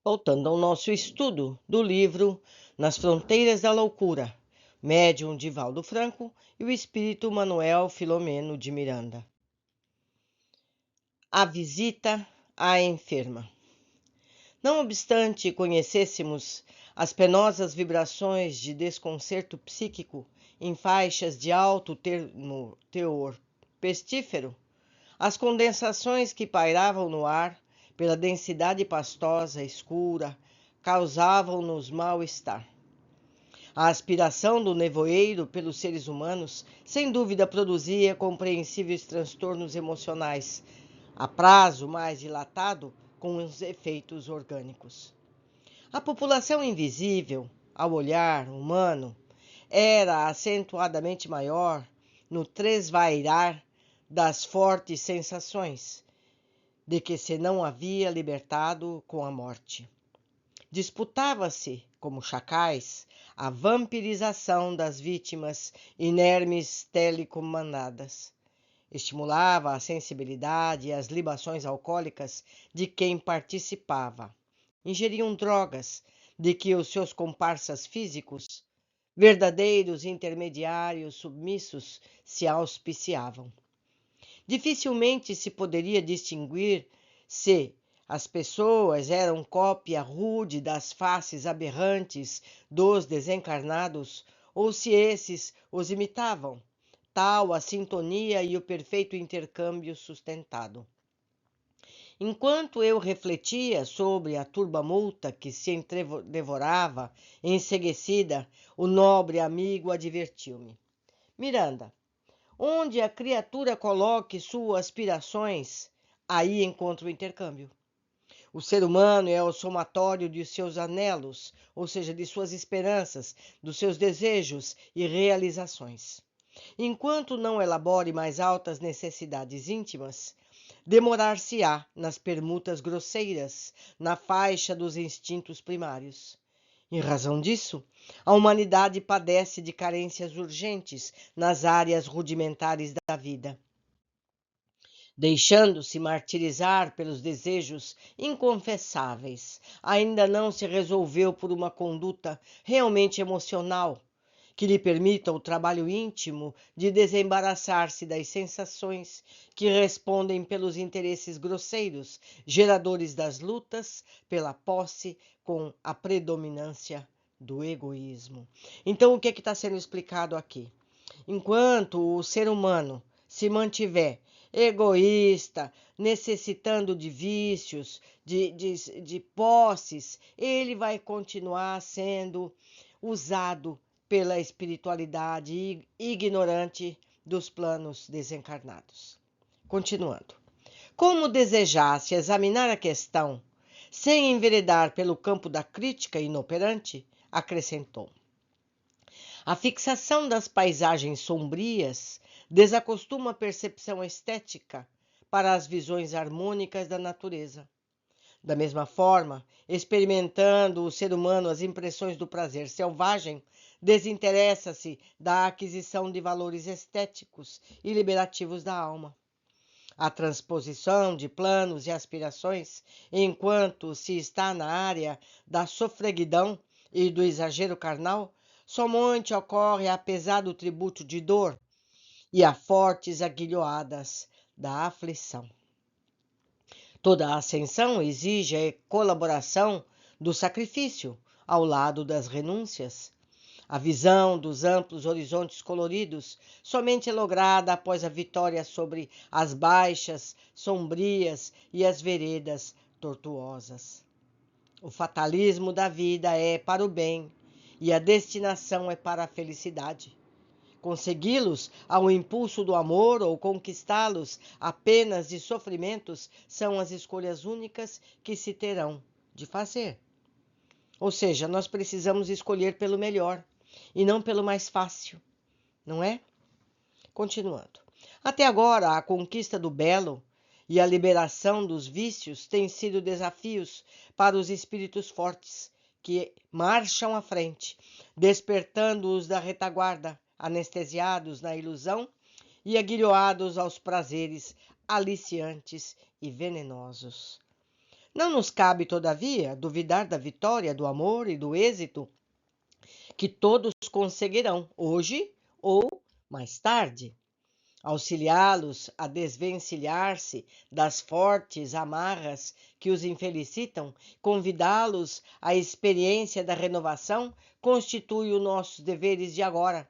Voltando ao nosso estudo do livro Nas Fronteiras da Loucura, médium Divaldo Franco e o espírito Manuel Filomeno de Miranda. A visita à enferma. Não obstante conhecêssemos as penosas vibrações de desconcerto psíquico em faixas de alto teor pestífero, as condensações que pairavam no ar, pela densidade pastosa escura, causavam-nos mal-estar. A aspiração do nevoeiro pelos seres humanos, sem dúvida, produzia compreensíveis transtornos emocionais, a prazo mais dilatado com os efeitos orgânicos. A população invisível, ao olhar humano, era acentuadamente maior no tresvairar das fortes sensações, de que se não havia libertado com a morte. Disputava-se, como chacais, a vampirização das vítimas inermes telecomandadas. Estimulava a sensibilidade e as libações alcoólicas de quem participava. Ingeriam drogas de que os seus comparsas físicos, verdadeiros intermediários submissos, se auspiciavam. Dificilmente se poderia distinguir se as pessoas eram cópia rude das faces aberrantes dos desencarnados ou se esses os imitavam, tal a sintonia e o perfeito intercâmbio sustentado. Enquanto eu refletia sobre a turbamulta que se entredevorava, enseguecida, o nobre amigo advertiu-me: Miranda, onde a criatura coloque suas aspirações, aí encontra o intercâmbio. O ser humano é o somatório de seus anelos, ou seja, de suas esperanças, dos seus desejos e realizações. Enquanto não elabore mais altas necessidades íntimas, demorar-se-á nas permutas grosseiras, na faixa dos instintos primários. Em razão disso, a humanidade padece de carências urgentes nas áreas rudimentares da vida. Deixando-se martirizar pelos desejos inconfessáveis, ainda não se resolveu por uma conduta realmente emocional, que lhe permita o trabalho íntimo de desembaraçar-se das sensações que respondem pelos interesses grosseiros, geradores das lutas pela posse com a predominância do egoísmo. Então, o que está sendo explicado aqui? Enquanto o ser humano se mantiver egoísta, necessitando de vícios, de posses, ele vai continuar sendo usado pela espiritualidade ignorante dos planos desencarnados. Continuando. Como desejasse examinar a questão sem enveredar pelo campo da crítica inoperante, acrescentou: a fixação das paisagens sombrias desacostuma a percepção estética para as visões harmônicas da natureza. Da mesma forma, experimentando o ser humano as impressões do prazer selvagem, desinteressa-se da aquisição de valores estéticos e liberativos da alma. A transposição de planos e aspirações, enquanto se está na área da sofreguidão e do exagero carnal, somente ocorre apesar do tributo de dor e a fortes aguilhoadas da aflição. Toda ascensão exige a colaboração do sacrifício, ao lado das renúncias. A visão dos amplos horizontes coloridos somente é lograda após a vitória sobre as baixas, sombrias e as veredas tortuosas. O fatalismo da vida é para o bem e a destinação é para a felicidade. Consegui-los ao impulso do amor ou conquistá-los apenas de sofrimentos são as escolhas únicas que se terão de fazer. Ou seja, nós precisamos escolher pelo melhor e não pelo mais fácil, não é? Continuando. Até agora, a conquista do belo e a liberação dos vícios têm sido desafios para os espíritos fortes, que marcham à frente, despertando-os da retaguarda, anestesiados na ilusão e aguilhoados aos prazeres aliciantes e venenosos. Não nos cabe, todavia, duvidar da vitória, do amor e do êxito que todos conseguirão, hoje ou mais tarde. Auxiliá-los a desvencilhar-se das fortes amarras que os infelicitam, convidá-los à experiência da renovação, constitui os nossos deveres de agora.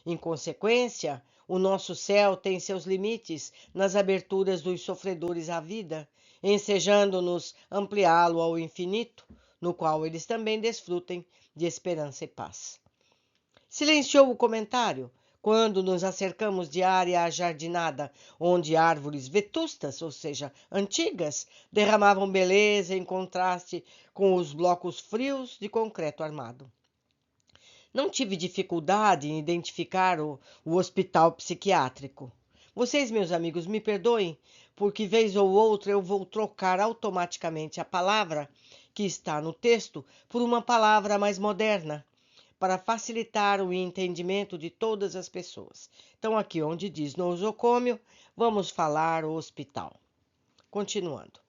Em consequência, o nosso céu tem seus limites nas aberturas dos sofredores à vida, ensejando-nos ampliá-lo ao infinito, no qual eles também desfrutem de esperança e paz. Silenciou o comentário quando nos acercamos de área ajardinada, onde árvores vetustas, ou seja, antigas, derramavam beleza em contraste com os blocos frios de concreto armado. Não tive dificuldade em identificar o hospital psiquiátrico. Vocês, meus amigos, me perdoem, porque vez ou outra eu vou trocar automaticamente a palavra que está no texto por uma palavra mais moderna, para facilitar o entendimento de todas as pessoas. Então, aqui onde diz nosocômio, vamos falar o hospital. Continuando.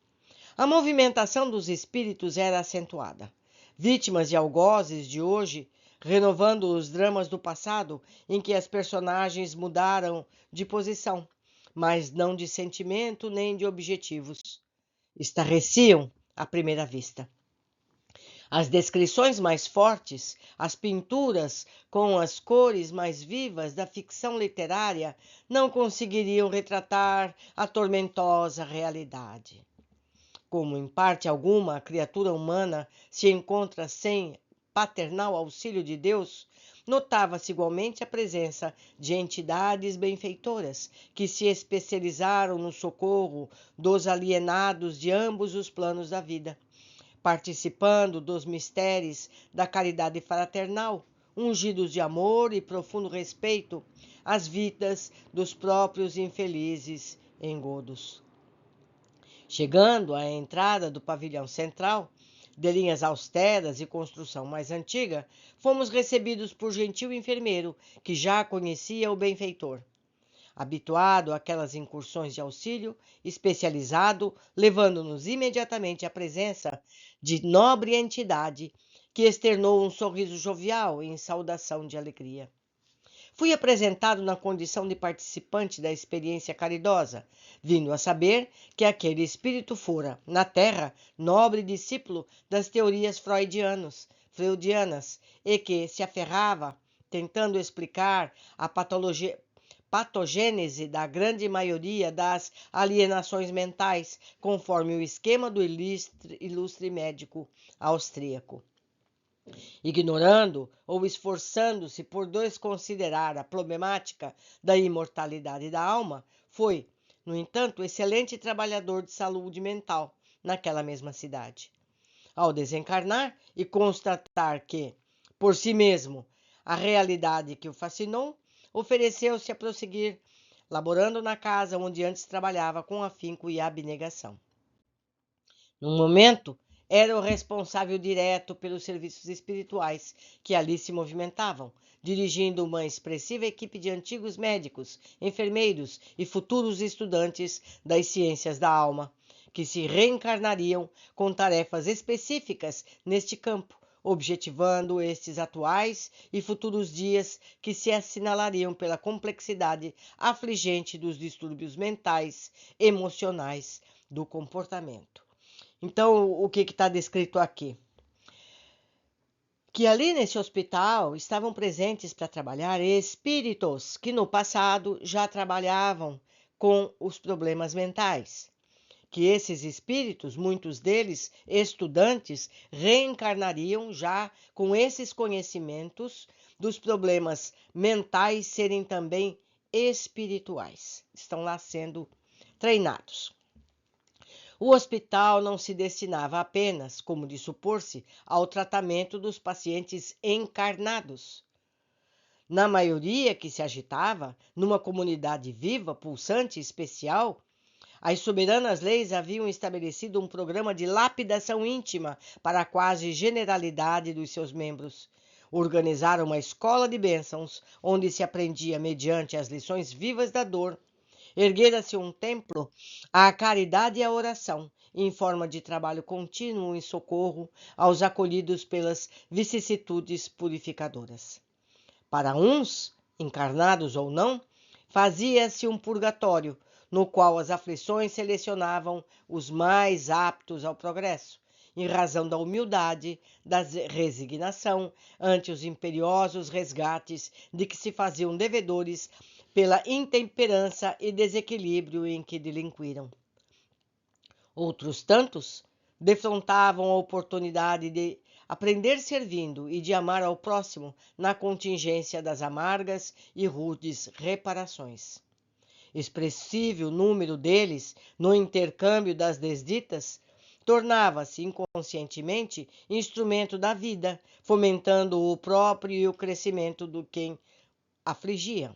A movimentação dos espíritos era acentuada. Vítimas de algozes de hoje, renovando os dramas do passado, em que as personagens mudaram de posição, mas não de sentimento nem de objetivos. Estarreciam à primeira vista. As descrições mais fortes, as pinturas com as cores mais vivas da ficção literária não conseguiriam retratar a tormentosa realidade. Como em parte alguma a criatura humana se encontra sem paternal auxílio de Deus, notava-se igualmente a presença de entidades benfeitoras que se especializaram no socorro dos alienados de ambos os planos da vida, participando dos mistérios da caridade fraternal, ungidos de amor e profundo respeito às vidas dos próprios infelizes engodos. Chegando à entrada do pavilhão central, de linhas austeras e construção mais antiga, fomos recebidos por gentil enfermeiro que já conhecia o benfeitor. Habituado àquelas incursões de auxílio, especializado, levando-nos imediatamente à presença de nobre entidade que externou um sorriso jovial em saudação de alegria. Fui apresentado na condição de participante da experiência caridosa, vindo a saber que aquele espírito fora, na Terra, nobre discípulo das teorias freudianas e que se aferrava, tentando explicar a patogênese da grande maioria das alienações mentais, conforme o esquema do ilustre médico austríaco. Ignorando ou esforçando-se por desconsiderar a problemática da imortalidade da alma, foi, no entanto, excelente trabalhador de saúde mental naquela mesma cidade. Ao desencarnar e constatar que, por si mesmo, a realidade que o fascinou, ofereceu-se a prosseguir, laborando na casa onde antes trabalhava com afinco e abnegação. Num momento, era o responsável direto pelos serviços espirituais que ali se movimentavam, dirigindo uma expressiva equipe de antigos médicos, enfermeiros e futuros estudantes das ciências da alma, que se reencarnariam com tarefas específicas neste campo, objetivando estes atuais e futuros dias que se assinalariam pela complexidade afligente dos distúrbios mentais, emocionais do comportamento. Então, o que está descrito aqui? Que ali nesse hospital estavam presentes para trabalhar espíritos que no passado já trabalhavam com os problemas mentais. Que esses espíritos, muitos deles estudantes, reencarnariam já com esses conhecimentos dos problemas mentais serem também espirituais. Estão lá sendo treinados. O hospital não se destinava apenas, como de supor-se, ao tratamento dos pacientes encarnados. Na maioria que se agitava, numa comunidade viva, pulsante e especial, as soberanas leis haviam estabelecido um programa de lapidação íntima para a quase generalidade dos seus membros. Organizaram uma escola de bênçãos, onde se aprendia, mediante as lições vivas da dor, erguera-se um templo à caridade e à oração, em forma de trabalho contínuo em socorro aos acolhidos pelas vicissitudes purificadoras. Para uns, encarnados ou não, fazia-se um purgatório, no qual as aflições selecionavam os mais aptos ao progresso, em razão da humildade, da resignação ante os imperiosos resgates de que se faziam devedores pela intemperança e desequilíbrio em que delinquiram. Outros tantos defrontavam a oportunidade de aprender servindo e de amar ao próximo na contingência das amargas e rudes reparações. Expressivo número deles, no intercâmbio das desditas, tornava-se inconscientemente instrumento da vida, fomentando o próprio e o crescimento do quem afligia.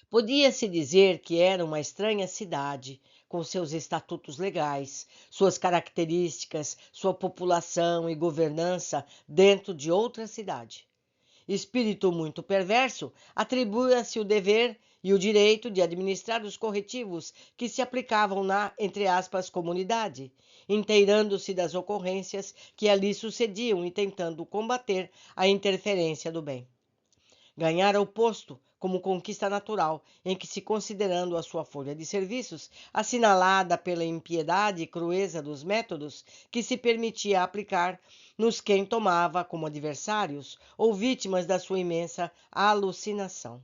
Podia-se dizer que era uma estranha cidade, com seus estatutos legais, suas características, sua população e governança dentro de outra cidade. Espírito muito perverso, atribua-se o dever e o direito de administrar os corretivos que se aplicavam na, entre aspas, comunidade, inteirando-se das ocorrências que ali sucediam e tentando combater a interferência do bem. Ganhara o posto como conquista natural, em que se considerando a sua folha de serviços, assinalada pela impiedade e crueza dos métodos que se permitia aplicar nos quem tomava como adversários ou vítimas da sua imensa alucinação.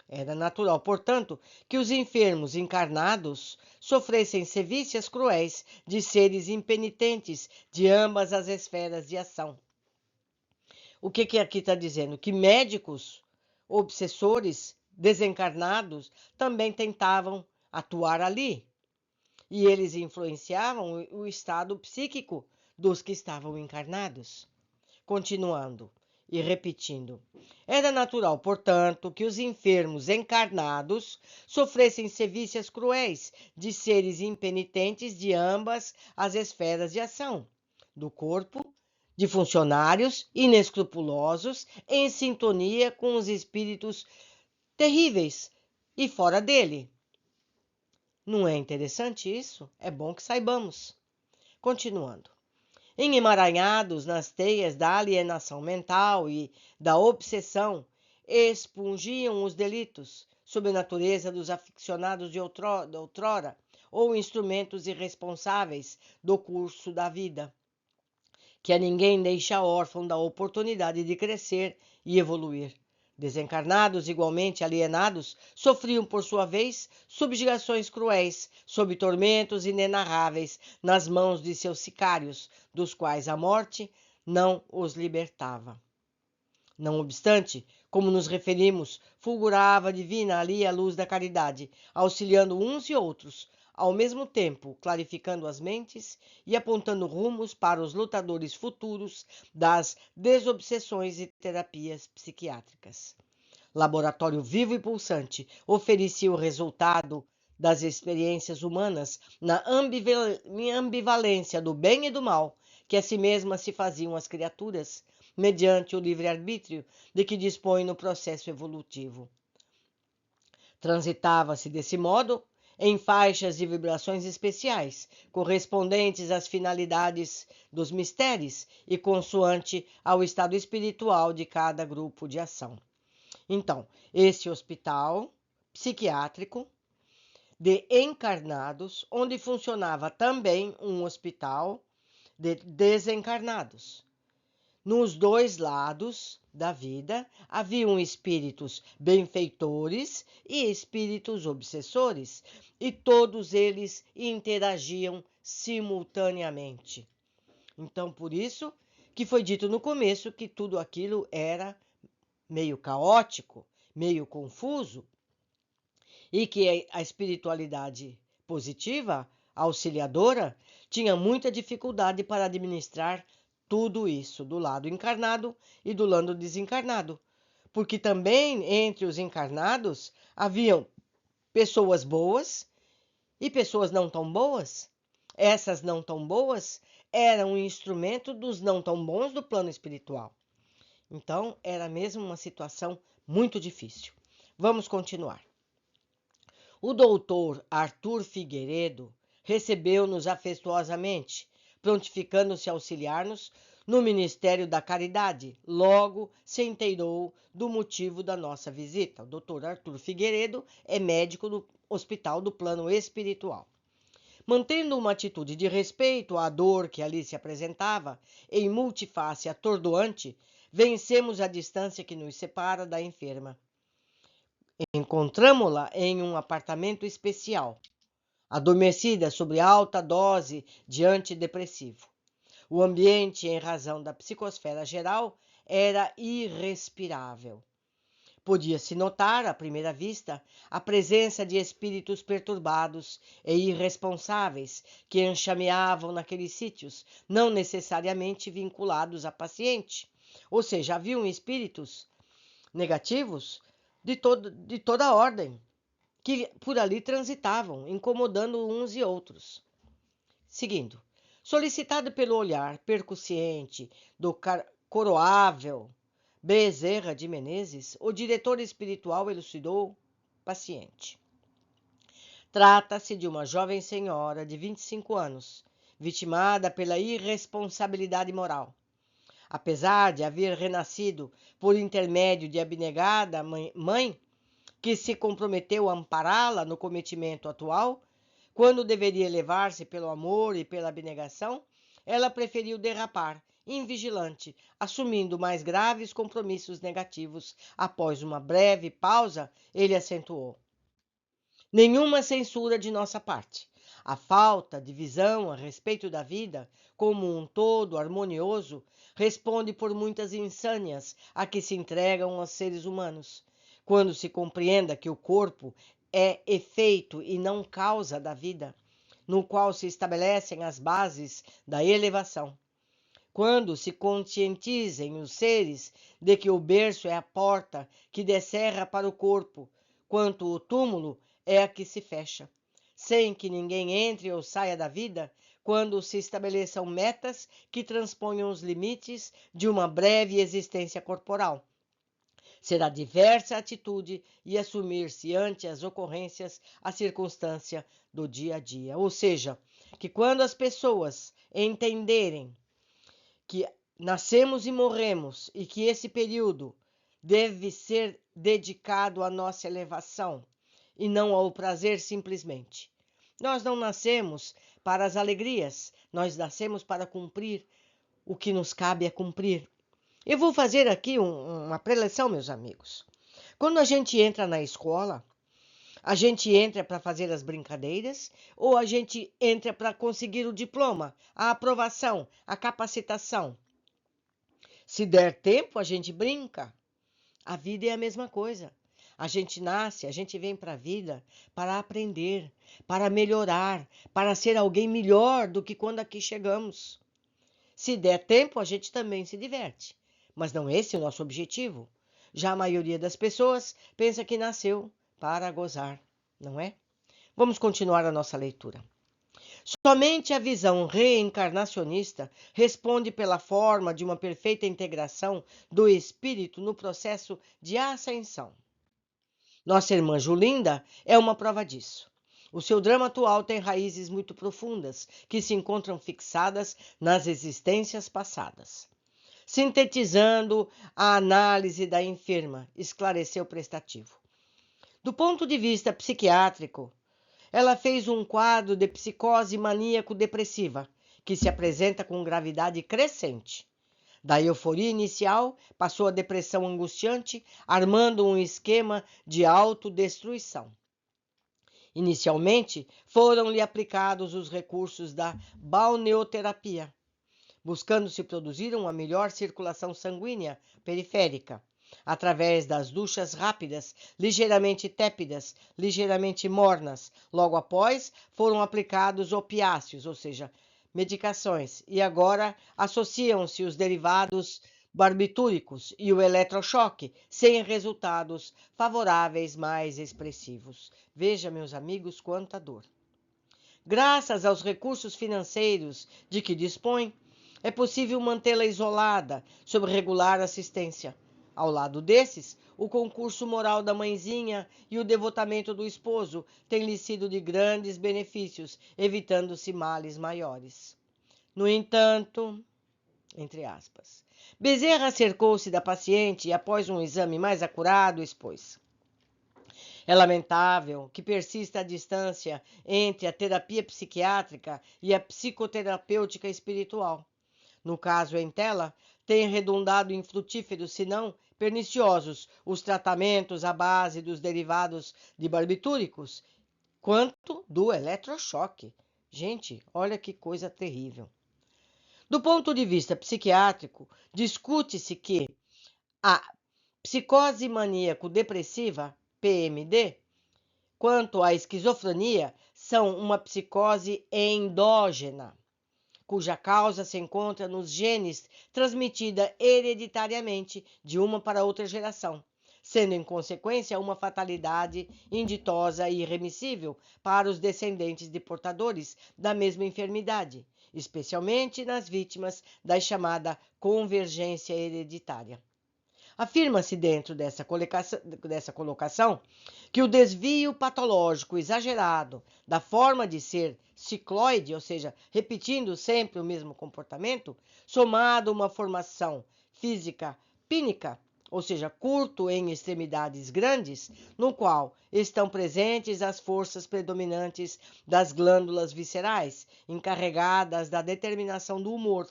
Era natural, portanto, que os enfermos encarnados sofressem sevícias cruéis de seres impenitentes de ambas as esferas de ação. O que aqui está dizendo? Que médicos, obsessores, desencarnados também tentavam atuar ali. E eles influenciavam o estado psíquico dos que estavam encarnados. Continuando e repetindo. Era natural, portanto, que os enfermos encarnados sofressem sevícias cruéis de seres impenitentes de ambas as esferas de ação, do corpo, de funcionários inescrupulosos em sintonia com os espíritos terríveis e fora dele. Não é interessante isso? É bom que saibamos. Continuando. Emaranhados nas teias da alienação mental e da obsessão, expungiam os delitos, sob a natureza dos aficionados de outrora, ou instrumentos irresponsáveis do curso da vida, que a ninguém deixa órfão da oportunidade de crescer e evoluir. Desencarnados, igualmente alienados, sofriam, por sua vez, subjugações cruéis, sob tormentos inenarráveis, nas mãos de seus sicários, dos quais a morte não os libertava. Não obstante, como nos referimos, fulgurava divina ali a luz da caridade, auxiliando uns e outros, ao mesmo tempo clarificando as mentes e apontando rumos para os lutadores futuros das desobsessões e terapias psiquiátricas. Laboratório vivo e pulsante, oferecia o resultado das experiências humanas na ambivalência do bem e do mal, que a si mesmas se faziam as criaturas, mediante o livre-arbítrio de que dispõem no processo evolutivo. Transitava-se desse modo em faixas de vibrações especiais, correspondentes às finalidades dos mistérios e consoante ao estado espiritual de cada grupo de ação. Então, esse hospital psiquiátrico de encarnados, onde funcionava também um hospital de desencarnados. Nos dois lados da vida haviam espíritos benfeitores e espíritos obsessores, e todos eles interagiam simultaneamente. Então, por isso que foi dito no começo que tudo aquilo era meio caótico, meio confuso, e que a espiritualidade positiva, auxiliadora, tinha muita dificuldade para administrar tudo isso do lado encarnado e do lado desencarnado, porque também entre os encarnados haviam pessoas boas e pessoas não tão boas. Essas não tão boas eram um instrumento dos não tão bons do plano espiritual. Então, era mesmo uma situação muito difícil. Vamos continuar. O doutor Arthur Figueiredo recebeu-nos afetuosamente, prontificando-se a auxiliar-nos no Ministério da Caridade. Logo se inteirou do motivo da nossa visita. O doutor Arthur Figueiredo é médico do Hospital do Plano Espiritual. Mantendo uma atitude de respeito à dor que ali se apresentava, em multiface atordoante, vencemos a distância que nos separa da enferma. Encontramo-la em um apartamento especial, adormecida sobre alta dose de antidepressivo. O ambiente, em razão da psicosfera geral, era irrespirável. Podia-se notar, à primeira vista, a presença de espíritos perturbados e irresponsáveis que enxameavam naqueles sítios, não necessariamente vinculados a paciente. Ou seja, haviam espíritos negativos de toda a ordem, que por ali transitavam, incomodando uns e outros. Seguindo, solicitado pelo olhar percussiente do coroável Bezerra de Menezes, o diretor espiritual elucidou paciente. Trata-se de uma jovem senhora de 25 anos, vitimada pela irresponsabilidade moral. Apesar de haver renascido por intermédio de abnegada mãe, que se comprometeu a ampará-la no cometimento atual, quando deveria elevar-se pelo amor e pela abnegação, ela preferiu derrapar, invigilante, assumindo mais graves compromissos negativos. Após uma breve pausa, ele acentuou: nenhuma censura de nossa parte. A falta de visão a respeito da vida, como um todo harmonioso, responde por muitas insânias a que se entregam os seres humanos. Quando se compreenda que o corpo é efeito e não causa da vida, no qual se estabelecem as bases da elevação. Quando se conscientizem os seres de que o berço é a porta que descerra para o corpo, quanto o túmulo é a que se fecha, sem que ninguém entre ou saia da vida, quando se estabeleçam metas que transponham os limites de uma breve existência corporal. Será diversa a atitude e assumir-se ante as ocorrências a circunstância do dia a dia. Ou seja, que quando as pessoas entenderem que nascemos e morremos e que esse período deve ser dedicado à nossa elevação e não ao prazer simplesmente. Nós não nascemos para as alegrias, nós nascemos para cumprir o que nos cabe a cumprir. Eu vou fazer aqui uma preleção, meus amigos. Quando a gente entra na escola, a gente entra para fazer as brincadeiras ou a gente entra para conseguir o diploma, a aprovação, a capacitação? Se der tempo, a gente brinca. A vida é a mesma coisa. A gente nasce, a gente vem para a vida para aprender, para melhorar, para ser alguém melhor do que quando aqui chegamos. Se der tempo, a gente também se diverte. Mas não esse é o nosso objetivo. Já a maioria das pessoas pensa que nasceu para gozar, não é? Vamos continuar a nossa leitura. Somente a visão reencarnacionista responde pela forma de uma perfeita integração do espírito no processo de ascensão. Nossa irmã Julinda é uma prova disso. O seu drama atual tem raízes muito profundas, que se encontram fixadas nas existências passadas. Sintetizando a análise da enferma, esclareceu o prestativo. Do ponto de vista psiquiátrico, ela fez um quadro de psicose maníaco-depressiva, que se apresenta com gravidade crescente. Da euforia inicial, passou à depressão angustiante, armando um esquema de autodestruição. Inicialmente, foram-lhe aplicados os recursos da balneoterapia, buscando-se produzir uma melhor circulação sanguínea periférica, através das duchas rápidas, ligeiramente tépidas, ligeiramente mornas. Logo após, foram aplicados opiáceos, ou seja, medicações, e agora associam-se os derivados barbitúricos e o eletrochoque, sem resultados favoráveis mais expressivos. Veja, meus amigos, quanta dor. Graças aos recursos financeiros de que dispõe, é possível mantê-la isolada, sob regular assistência. Ao lado desses, o concurso moral da mãezinha e o devotamento do esposo têm lhe sido de grandes benefícios, evitando-se males maiores. No entanto, entre aspas, Bezerra cercou-se da paciente e, após um exame mais acurado, expôs: é lamentável que persista a distância entre a terapia psiquiátrica e a psicoterapêutica espiritual. No caso em tela, tem redundado em frutíferos, se não perniciosos, os tratamentos à base dos derivados de barbitúricos, quanto do eletrochoque. Gente, olha que coisa terrível. Do ponto de vista psiquiátrico, discute-se que a psicose maníaco-depressiva, PMD, quanto à esquizofrenia, são uma psicose endógena, cuja causa se encontra nos genes, transmitida hereditariamente de uma para outra geração, sendo em consequência uma fatalidade inditosa e irremissível para os descendentes de portadores da mesma enfermidade, especialmente nas vítimas da chamada convergência hereditária. Afirma-se dentro dessa colocação que o desvio patológico exagerado da forma de ser cicloide, ou seja, repetindo sempre o mesmo comportamento, somado a uma formação física pínica, ou seja, curto em extremidades grandes, no qual estão presentes as forças predominantes das glândulas viscerais, encarregadas da determinação do humor,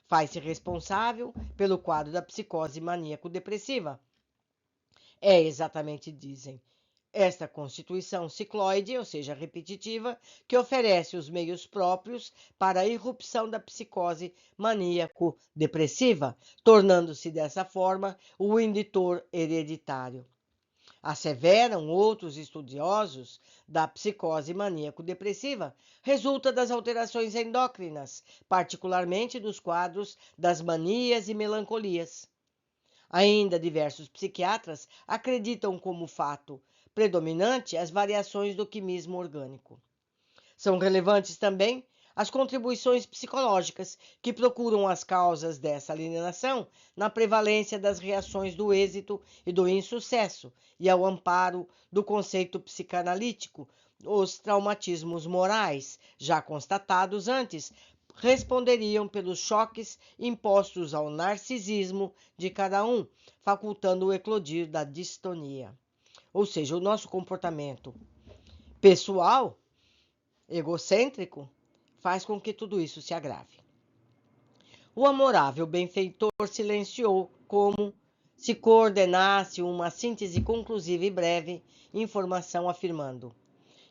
faz-se responsável pelo quadro da psicose maníaco-depressiva. É exatamente, dizem, esta constituição cicloide, ou seja, repetitiva, que oferece os meios próprios para a irrupção da psicose maníaco-depressiva, tornando-se dessa forma o indutor hereditário. Asseveram outros estudiosos da psicose maníaco-depressiva, resulta das alterações endócrinas, particularmente dos quadros das manias e melancolias. Ainda diversos psiquiatras acreditam como fato predominante as variações do quimismo orgânico. São relevantes também as contribuições psicológicas que procuram as causas dessa alienação na prevalência das reações do êxito e do insucesso e ao amparo do conceito psicanalítico, os traumatismos morais, já constatados antes, responderiam pelos choques impostos ao narcisismo de cada um, facultando o eclodir da distonia. Ou seja, o nosso comportamento pessoal, egocêntrico, faz com que tudo isso se agrave. O amorável benfeitor silenciou como se coordenasse uma síntese conclusiva e breve informação afirmando: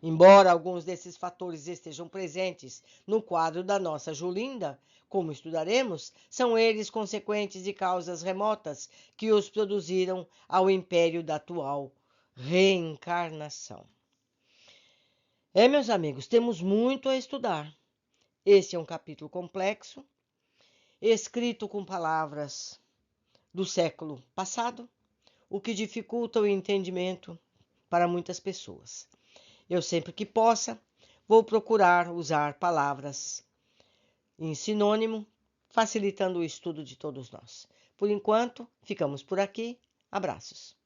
embora alguns desses fatores estejam presentes no quadro da nossa Julinda, como estudaremos, são eles consequentes de causas remotas que os produziram ao império da atual reencarnação. Meus amigos, temos muito a estudar. Esse é um capítulo complexo, escrito com palavras do século passado, o que dificulta o entendimento para muitas pessoas. Eu, sempre que possa, vou procurar usar palavras em sinônimo, facilitando o estudo de todos nós. Por enquanto, ficamos por aqui. Abraços.